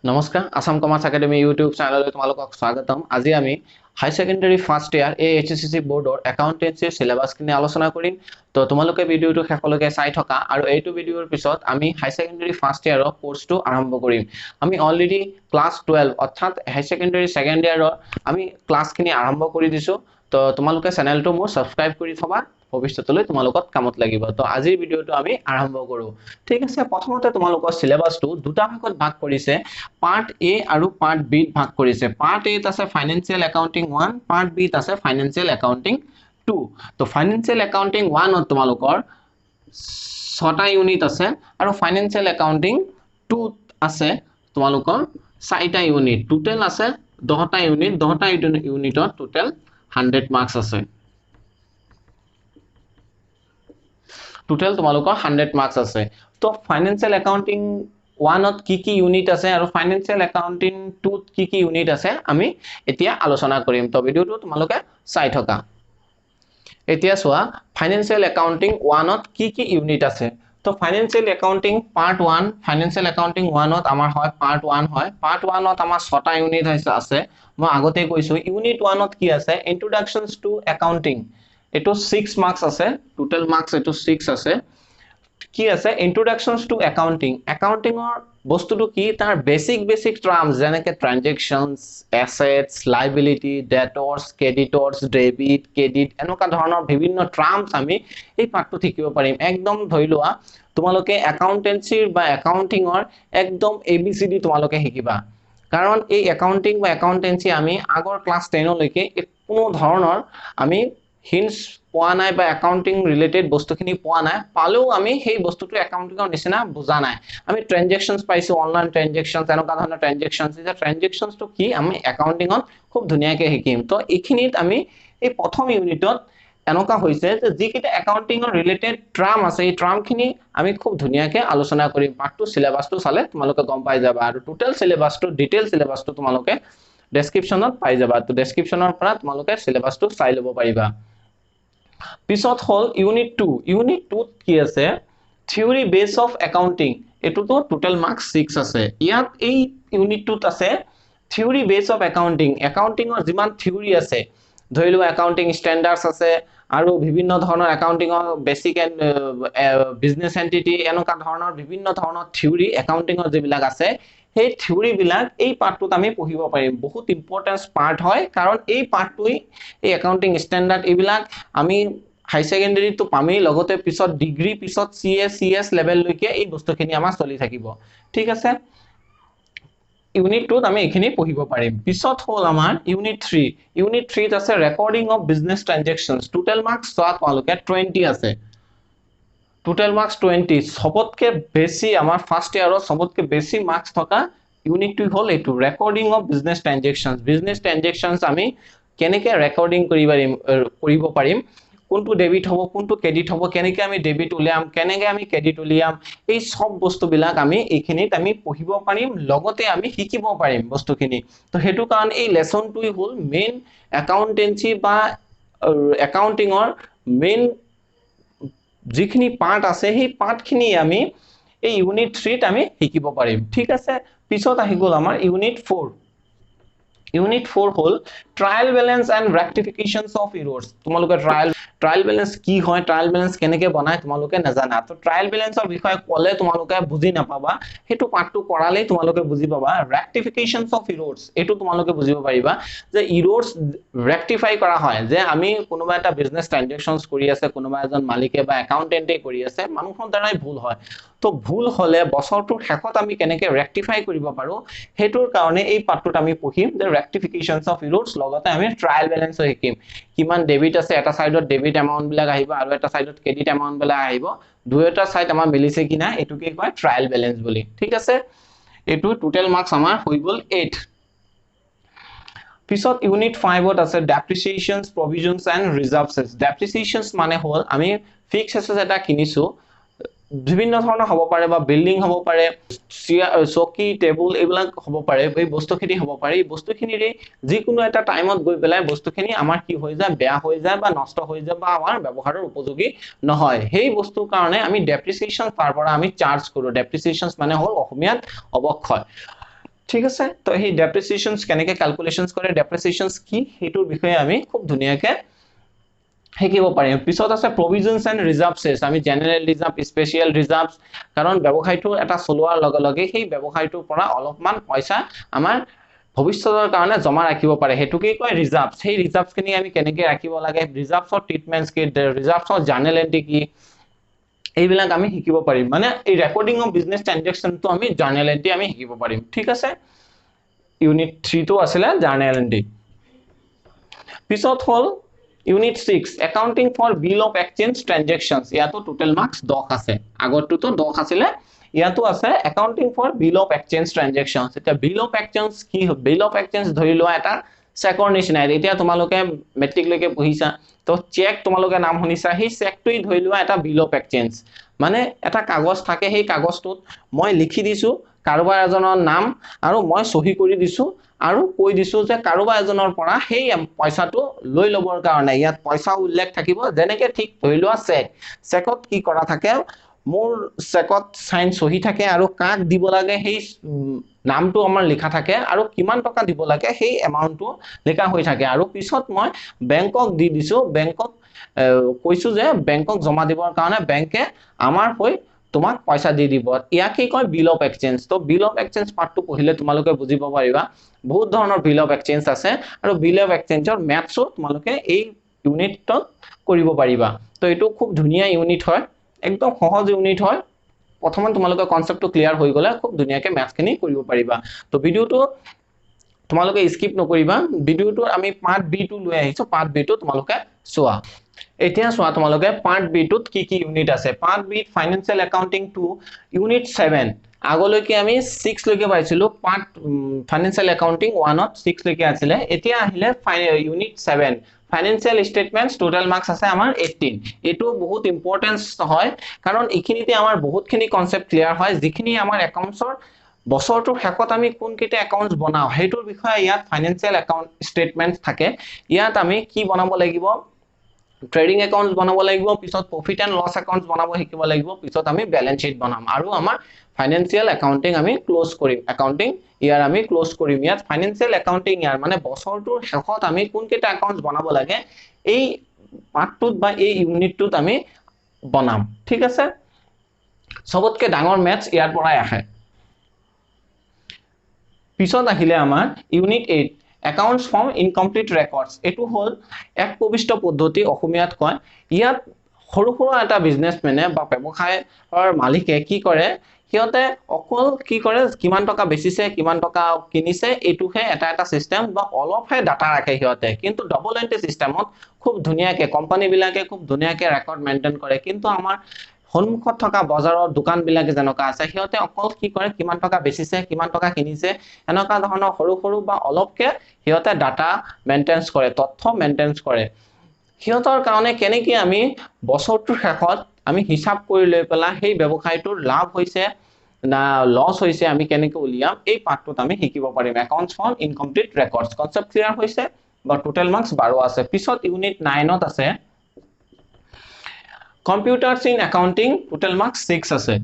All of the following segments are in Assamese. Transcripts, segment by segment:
নমস্কাৰ আসাম কমাৰ্চ একাডেমি ইউটিউব চেনেললৈ তোমালোকক স্বাগতম। আজি আমি হাই সেকেন্ডাৰী ফাৰ্ষ্ট ইয়াৰ এইচএসসি বোৰ্ডৰ একাউন্টেন্সিৰ সিলেবাসখিনি আলোচনা কৰিম। তো তোমালোকে ভিডিওটো শেষলৈকে চাই থকা আৰু এইটো ভিডিওৰ পিছত আমি হাই সেকেন্ডাৰী ফাৰ্ষ্ট ইয়াৰৰ কোৰ্সটো আৰম্ভ কৰিম। আমি অলৰেডি ক্লাস 12 অৰ্থাৎ হাই সেকেন্ডাৰী সেকেন্ড ইয়াৰৰ আমি ক্লাসখিনি আৰম্ভ কৰি দিছো। তো তোমালোকে চেনেলটো মোৰ সাবস্ক্ৰাইব কৰি থবা, ভৱিষ্যতলৈ তোমালোকক কামত লাগিব। তো আজিৰ ভিডিওটো আমি আৰম্ভ কৰো। ঠিক আছে, প্ৰথমতে তোমালোকৰ সিলেবাসটো দুটা ভাগত ভাগ কৰিছে। পাৰ্ট এ আৰু পাৰ্ট বি ভাগ কৰিছে। পার্ট এ আছে ফাইনান্সিয়াল একাউন্টিং 1, পার্ট বি আছে ফাইনান্সিয়াল একাউন্টিং 2। তো ফাইনান্সিয়াল একাউন্টিং 1 ত তোমালোকৰ 6টা ইউনিট আছে আৰু ফাইনান্সিয়াল একাউন্টিং 2 আছে তোমালোকৰ 4টা ইউনিট। টোটাল আছে 10টা ইউনিট। 10টা ইউনিটত টোটাল 100 মার্কস আছে। টোটাল তোমালোকৰ 100 মাৰ্কস আছে। তো ফাইনান্সিয়াল একাউন্টিং 1 ত কি ইউনিট আছে আৰু ফাইনান্সিয়াল একাউন্টিং 2 ত কি ইউনিট আছে আমি এতিয়া আলোচনা কৰিম। তো ভিডিওটো তোমালোকে চাই থকা। এতিয়া চোৱা ফাইনান্সিয়াল একাউন্টিং 1 ত কি ইউনিট আছে। তো financial accounting part 1, financial accounting 1 ত আমাৰ হয় পাৰ্ট 1 হয়। পাৰ্ট 1 ত আমাৰ 6টা ইউনিট আছে। মই আগতে কৈছো ইউনিট 1 ত কি আছে, ইন্ট্ৰোডাকশনস টু একাউন্টিং। এটো 6 মাৰ্কস আছে, টোটাল মাৰ্কস এটো 6 আছে। কি আছে ইন্ট্ৰোডাকশনস টু একাউন্টিং। একাউন্টিংৰ বস্তুটো কি, তাৰ বেসিক টাৰ্মস যেনেকে ট্ৰানজেকশনস, এসেটস, লাইবিলিটি, ডেটৰ্স, ক্ৰেডিটৰ্স, ডেবিট, ক্ৰেডিট এনেকুৱা ধৰণৰ বিভিন্ন টাৰ্মস আমি এই পাঠটো শিকিব পাৰিম। একদম ধৰি লোৱা তোমালোকে একাউন্টেন্সিৰ বা একাউন্টিংৰ একদম এবিসিডি তোমালোকে শিকিবা। কাৰণ এই একাউন্টিং বা একাউন্টেন্সি আমি আগৰ ক্লাস 10 লৈকে কোনো ধৰণৰ আমি হিন্টস পোৱা নাই বা একাউন্টিং ৰিলেটেড বস্তুখিনি পোৱা নাই। পালেও আমি সেই বস্তুটো একাউন্টিংৰ নিচিনা বুজা নাই। আমি ট্ৰানজেকশনস পাইছো, অনলাইন ট্ৰানজেকশনস এনেকুৱা ধৰণৰ ট্রানজেকশনস। এই ট্রানজেকশনসটো কি আমি একাউন্টিংত খুব ধুনীয়াকৈ শিকিম। তো এইখিনিত আমি এই প্ৰথম ইউনিটত এনেকুৱা হৈছে যে যিকেইটা একাউন্টিংৰ ৰিলেটেড টাৰ্ম আছে এই টাৰ্মখিনি আমি খুব ধুনীয়াকৈ আলোচনা কৰিম। পাঠটো সিলেবাসটো চালে তোমালোকে গম পাই যাবা আৰু টোটাল সিলেবাসটো ডিটেইল সিলেবাসটো তোমালোকে ডেসক্ৰিপশনত পাই যাবা। তো ডেসক্ৰিপশনৰ পৰা তোমালোকে সিলেবাসটো চাই ল'ব পাৰিবা। পিছত হল ইউনিট 2। ইউনিট 2 কি আছে, থিওরি বেস অফ একাউন্টিং। এটোতো টোটাল মার্কস 6 আছে। ইয়াত এই ইউনিট 2 আছে থিওরি বেস অফ একাউন্টিং। একাউন্টিংৰ যিমান থিওৰি আছে, ধৰি লোৱা একাউন্টিং স্ট্যান্ডাৰ্ডস আছে আৰু বিভিন্ন ধৰণৰ একাউন্টিংৰ বেসিক এন্ড বিজনেস এন্টিটি এনেকুৱা ধৰণৰ বিভিন্ন ধৰণৰ থিওৰি একাউন্টিংৰ যিবিলাক আছে, সেই থিওৰি বিলাক এই পাঠটোত আমি পঢ়িব পাৰিম। বহুত ইম্পৰ্টেন্ট পাৰ্ট হয়, কাৰণ এই পাঠটোই এই একাউন্টিং স্ট্যান্ডাৰ্ড এইবিলাক আমি হাই সেকেন্ডাৰী তো পামেই, লগতে পিছত ডিগ্ৰী, পিছত সিএস লেভেল লৈকে এই বস্তুখিনি আমাৰ চলি থাকিব। ঠিক আছে, ইউনিট 2 ত আমি এখিনি পঢ়িব পাৰিম। পিছত হল আমাৰ ইউনিট 3। ইউনিট 3 ত আছে recording of business transactions. Total marks চোৱা তোমালোকে 20 আছে। Total marks 20। সবতকে বেশি আমাৰ ফাৰ্স্ট ইয়াৰৰ সবতকে বেশি মাৰ্কস থকা ইউনিটটো হল এইটো ৰেকৰ্ডিং অফ বিজনেস ট্ৰানজেকশনস। বিজনেস ট্ৰানজেকশনস আমি কেনেকৈ ৰেকৰ্ডিং কৰিব পাৰিম, কোনটো ডেবিট হ'ব, কোনটো ক্ৰেডিট হ'ব, কেনেকৈ আমি ডেবিট উলিয়াম, কেনেকৈ আমি ক্ৰেডিট উলিয়াম, এই সব বস্তুবিলাক আমি এইখিনিত আমি পঢ়িব পাৰিম, লগতে আমি শিকিব পাৰিম বস্তুখিনি। তো হেতু কাৰণ এই লেসনটোই হল মেইন একাউন্টেন্সি বা একাউন্টিংৰ মেইন যিখিনি পাৰ্ট আছে সেই পাৰ্টখিনি আমি এই ইউনিট 3 ত আমি শিকিব পাৰিম। ঠিক আছে, পিছত আহি গ'ল আমাৰ ইউনিট 4। ইউনিট 4 হল trial balance and rectifications of errors. তোমালোকে ট্রায়াল ব্যালেন্স কি হয়, ট্রায়াল ব্যালেন্স কেনেকৈ বনায় তোমালোকে নাজানা। তো ট্রায়াল ব্যালেন্সৰ বিষয়ে ক'লে তোমালোকে বুজি নাপাবা, হেতু পাঠটো কৰালেই তোমালোকে বুজি পাবা। ৰেক্টিফিকেশনস অফ এৰৰ্স এটো তোমালোকে বুজিব পাৰিবা যে এৰৰ্স ৰেক্টিফাই কৰা হয়, যে আমি কোনোবা এটা বিজনেস ট্ৰানজেকশনস কৰি আছে, কোনোবা এজন মালিকে বা একাউন্টেন্টে কৰি আছে, মানুহৰ দ্বাৰাই ভুল হয়। তো ভুল হলে বছৰটোৰ শেষত আমি কেনেকৈ ৰেক্টিফাই কৰিব পাৰো, হেতুৰ কাৰণে এই পাঠটোত আমি পঢ়িম যে ৰেক্টিফিকেশনস অফ এরর্স, লগতে আমি ট্রায়াল ব্যালেন্সও শিকিম। কিমান ডেবিট আছে, এটা সাইডত ডেবিট এমাউন্ট বিলাক আহিব আৰু এটা সাইডত ক্ৰেডিট এমাউন্ট বিলাক আহিব, দুয়োটা সাইড আমাৰ মিলিছে কিনা এটোকে কয় ট্ৰায়াল ব্যালেন্স বুলি। ঠিক আছে, এটো টোটাল মাৰ্কস আমাৰ হৈ গল 8। পিছত ইউনিট 5 ত আছে ডেপ্রিসিয়েশনস, প্রভিশনস এন্ড রিজার্ভস। ডেপ্রিসিয়েশনস মানে হল আমি ফিক্স এসেট এটা কিনিছো, বিভিন্ন ধৰণৰ হ'ব পাৰে বা বিল্ডিং হ'ব পাৰে, চকী টেবুল এইবিলাক হ'ব পাৰে, এই বস্তুখিনি হ'ব পাৰে। এই বস্তুখিনিৰে যিকোনো এটা টাইমত গৈ পেলাই বস্তুখিনি আমাৰ কি হৈ যায়, বেয়া হৈ যায় বা নষ্ট হৈ যায় বা আমাৰ ব্যৱহাৰৰ উপযোগী নহয়। সেই বস্তুৰ কাৰণে আমি ডেপ্ৰিসিয়েশন তাৰ পৰা আমি চাৰ্জ কৰো। ডেপ্ৰিসিয়েশনস মানে হল অসমীয়াত অবক্ষয়। ঠিক আছে তো এই ডেপ্ৰিচিয়েশনস কেনেকৈ ক্যালকুলেশনস কৰে ডেপ্ৰিচিয়েশনস কি হেতুৰ বিষয়ে আমি খুব ধুনিয়াকৈ শিকিব পাৰিম পিছত আছে প্ৰভিজনস এন্ড ৰিজাৰ্ভস আমি জেনাৰেল ৰিজাৰ্ভ স্পেশাল ৰিজাৰ্ভস কাৰণ ব্যৱসায়টো এটা চলোৱাৰ লগে লগে সেই ব্যৱসায়টোৰ পৰা অলপমান পইচা আমাৰ ভৱিষ্যতৰ কাৰণে জমা ৰাখিব পাৰে হেতুকে কয় ৰিজাৰ্ভস সেই ৰিজাৰ্ভস খিনি আমি কেনেকৈ ৰাখিব লাগে ৰিজাৰ্ভসৰ ট্ৰিটমেন্টস কি ৰিজাৰ্ভসৰ জাৰ্নেল এন্ট্ৰি কি এইবিলাক আমি শিকিব পাৰিম মানে এই ৰেকৰ্ডিং অফ বিজনেস ট্ৰানজাকশনটো আমি জাৰ্নেল এন্ট্ৰি আমি শিকিব পাৰিম ঠিক আছে ইউনিট 3 টো আছিল জাৰ্নেল এন্ট্ৰি পিছত হল unit 6 accounting for bill of exchange transactions ইয়াতো টোটাল মাৰ্কস 10 আছে আগৰটো 10 আছিল ইয়াতো আছে accounting for bill of exchange transactions এটা বিল অফ এক্সচেঞ্জ কি বিল অফ এক্সচেঞ্জ ধৰি লোৱা এটা চেকৰ নিচিনা এতিয়া তোমালোকে মেট্ৰিক লৈকে পঢ়িছা তো চেক তোমালোকে নাম শুনিছা সেই চেকটোই ধৰি লোৱা এটা বিল অফ এক্সচেঞ্জ মানে এটা কাগজ থাকে সেই কাগজটোত মই লিখি দিছো কাৰোবাৰ এজনৰ নাম আৰু মই সহি কৰি দিছো আৰু কৈ দিছো যে কাৰোবাৰ এজনৰ পৰা সেই পইচাটো লৈ লবৰ কাৰণে ইয়াত পইচা উল্লেখ থাকিব যেনেকৈ ঠিক ধৰি লোৱা চেকত কি কৰা থাকে মোৰ চেকত সাইন সহি থাকে আৰু কাক দিব লাগে সেই নামটো আমাৰ লিখা থাকে আৰু কিমান টকা দিব লাগে সেই এমাউন্টটো লিখা হৈ থাকে আৰু পিছত মই বেংকক দি দিছো বেংকক কৈছো যে বেংকক জমা দিবৰ কাৰণে বেংকে আমাৰ হৈ তোমাক পইচা দি দিব ইয়াক কি কয় বিল অফ এক্সচেঞ্জ তো বিল অফ এক্সচেঞ্জ পাৰ্টটো পঢ়িলে তোমালোকে বুজিব পাৰিবা বহুত ধৰণৰ বিল অফ এক্সচেঞ্জ আছে আৰু বিল অফ এক্সচেঞ্জৰ ম্যাথছো তোমালোকে এই ইউনিটত কৰিব পাৰিবা তো এটো খুব ধুনিয়া ইউনিট হয় একদম সহজ ইউনিট হয় প্ৰথমে তোমালোকে কনসেপ্টটো ক্লিয়াৰ হৈ গলে খুব ধুনিয়াকৈ ম্যাথখিনি কৰিব পাৰিবা তো ভিডিওটো তোমালোকে স্কিপ নকৰিবা ভিডিওটো আমি পাৰ্ট বি টো লৈ আহিছো পাৰ্ট বি টো তোমালোকে চোৱা এতিয়া চোৱা তোমালোকে পাৰ্ট বি টোত কি কি ইউনিট আছে part B financial accounting 2 unit 7 আগলৈকে আমি 6 লৈকে পাইছিলো পাৰ্ট ফাইনান্সিয়েল একাউন্টিং 1 ত 6 লৈকে আছিল এতিয়া আহিলে unit 7 financial statements total marks আছে আমাৰ 18 এটো বহুত ইম্পৰ্টেন্স হয় কাৰণ ইখিনিতে আমাৰ বহুতখিনি কনসেপ্ট ক্লিয়াৰ হয় যিখিনি আমাৰ একাউন্টছৰ বছৰটোৰ শেষত আমি কোন কেইটা একাউন্টস বনাও হেতুৰ বিষয়ে ইয়াত ফাইনান্সিয়েল একাউন্ট স্টেটমেন্টস থাকে ইয়াত আমি কি বনাব লাগিব ট্ৰেডিং একাউন্টস বনাব লাগিব পিছত প্ৰফিট এন্ড লস একাউন্টস বনাব শিকিব লাগিব পিছত আমি ব্যালেন্স শীট বনাম আৰু আমাৰ ফাইনান্সিয়েল একাউন্টিং আমি ক্লোজ কৰিম একাউন্টিং ইয়াৰ আমি ক্লোজ কৰিম ইয়াত ফাইনান্সিয়েল একাউন্টিং ইয়াৰ মানে বছৰটোৰ শেষত আমি কোন কেইটা একাউন্টস বনাব লাগে এই পাৰ্টটোত বা এই ইউনিটটোত আমি বনাম ঠিক আছে সবতকে ডাঙৰ ম্যাথছ ইয়াৰ পৰাই আহে পিছত আহিলে আমাৰ unit 8 accounts from incomplete records এটো হল এক পবিষ্ট পদ্ধতি অসমীয়াত কয় ইয়াত সৰু সৰু এটা বিজনেসম্যানে বা ব্যৱসায়ৰ মালিকে কি কৰে সিহঁতে অকল কি কৰে কিমান টকা বেচিছে কিমান টকা কিনিছে এটোহে এটা সিস্টেম বা অলপহে ডাটা ৰাখে সিহঁতে কিন্তু ডাবল এন্ট্ৰি সিস্টেমত খুব ধুনিয়াকৈ কোম্পানী বিলাকে খুব ধুনিয়াকৈ ৰেকৰ্ড মেইনটেইন কৰে কিন্তু আমাৰ সন্মুখত থকা বজাৰৰ দোকান বিলাকে জনকা আছে সিহঁতে অকল কি কৰে কিমান টকা বেচিছে কিমান টকা কিনিছে এনেকা ধৰণৰ সৰু সৰু বা অলপকে সিহঁতে ডাটা মেইনটেইন কৰে তথ্য মেইনটেইন কৰে সিহঁতৰ কাৰণে কেনেকৈ আমি বছৰটোৰ শেষত আমি হিসাব কৰি লৈ পেলা সেই ব্যৱসায়টোৰ লাভ হৈছে না লস হৈছে আমি কেনেকৈ উলিয়াম এই পাৰ্টটোত আমি শিকিব পাৰিম accounts for incomplete records concept clear হৈছে বা টোটাল মার্কস 12 আছে পিছত ইউনিট 9 ত আছে Computers in accounting total marks 6 আছে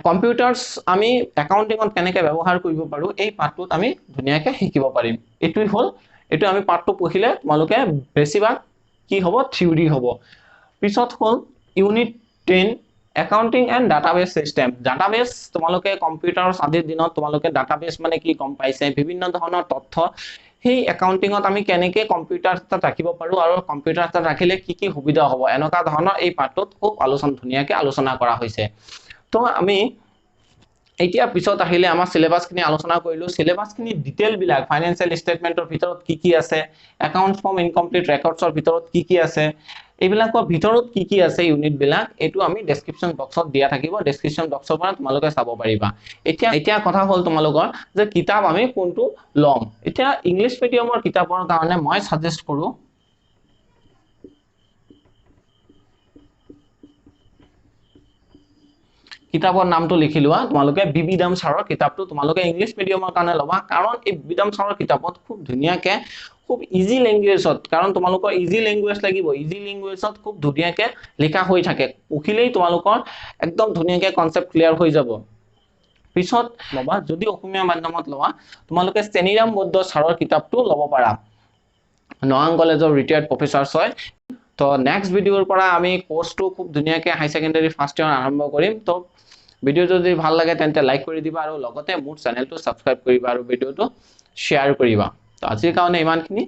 computers আমি accounting ত কেনেকৈ ব্যৱহাৰ কৰিব পাৰো এই পাৰ্টটোত আমি ধুনিয়াকৈ শিকিব পাৰিম এটোই হল এটো আমি পাৰ্টটো পঢ়িলে তোমালোকে বেছিভাগ কি হ'ব থিওৰি হ'ব পিছত হল unit 10 accounting and database system database তোমালোকে কম্পিউটাৰৰ আদিৰ দিনত তোমালোকে database মানে কি গম পাইছে বিভিন্ন ধৰণৰ তথ্য সেই একাউন্টিংত আমি কেনেকৈ কম্পিউটাৰত ৰাখিব পাৰো আৰু কম্পিউটাৰত ৰাখিলে কি কি সুবিধা হ'ব এনেকা ধৰণৰ এই পাৰ্টটোত খুব ধুনিয়াকৈ আলোচনা কৰা হৈছে তো আমি এতিয়া পিছত আহিলে আমাৰ সিলেবাসখিনি আলোচনা কৰিলো সিলেবাসখিনি ডিটেইল বিলাক ফাইনান্সিয়েল স্টেটমেন্টৰ ভিতৰত কি আছে একাউন্টস ফ্ৰম ইনকমপ্লিট ৰেকৰ্ডছৰ ভিতৰত কি আছে এইবিলাকৰ ভিতৰত কি আছে ইউনিট বিলাক এটো আমি ডেসক্ৰিপচন বক্সত দিয়া থাকিব ডেসক্ৰিপচন বক্সৰ পৰা তোমালোকে চাব পাৰিবা এতিয়া কথা হল তোমালোকৰ যে কিতাপ আমি কোনটো লম এতিয়া ইংলিশ মিডিয়ামৰ কিতাপৰ কাৰণে মই সাজেষ্ট কৰো কিতাপৰ নামটো লিখি লোৱা তোমালোকে বিবি দাম ছাৰৰ কিতাপটো তোমালোকে ইংলিশ মিডিয়ামৰ কাৰণে লবা কাৰণ এই বিবি দাম ছাৰৰ কিতাপত খুব ধুনিয়াকৈ খুব ইজি ল্যাঙ্গুৱেজত কাৰণ তোমালোকৰ ইজি ল্যাঙ্গুৱেজ লাগিব ইজি ল্যাঙ্গুৱেজত খুব ধুনিয়াকৈ লিখা হৈ থাকে পঢ়িলেই তোমালোকৰ একদম ধুনিয়াকৈ কনসেপ্ট ক্লিয়াৰ হৈ যাব পিছত ল'বা যদি অসমীয়া মাধ্যমত লোৱা তোমালোকে চেনিৰাম বৌদ্ধ ছাৰৰ কিতাপটো ল'ব পাৰা নগাং কলেজৰ ৰিটায়াৰ্ড প্ৰফেচাৰ হয় তো নেক্সট ভিডিঅ'ৰ পৰা আমি কোৰ্সটো খুব ধুনীয়াকৈ হাই সেকেন্ডাৰী ফাৰ্ষ্ট ইয়াৰ আৰম্ভ কৰিম তো ভিডিঅ' যদি ভাল লাগে তেন্তে লাইক কৰি দিবা আৰু লগতে মোৰ চেনেলটো সাবস্ক্ৰাইব কৰিবা আৰু ভিডিঅ'টো শ্বেয়াৰ কৰিবা তো আজিৰ কাৰণে ইমানখিনি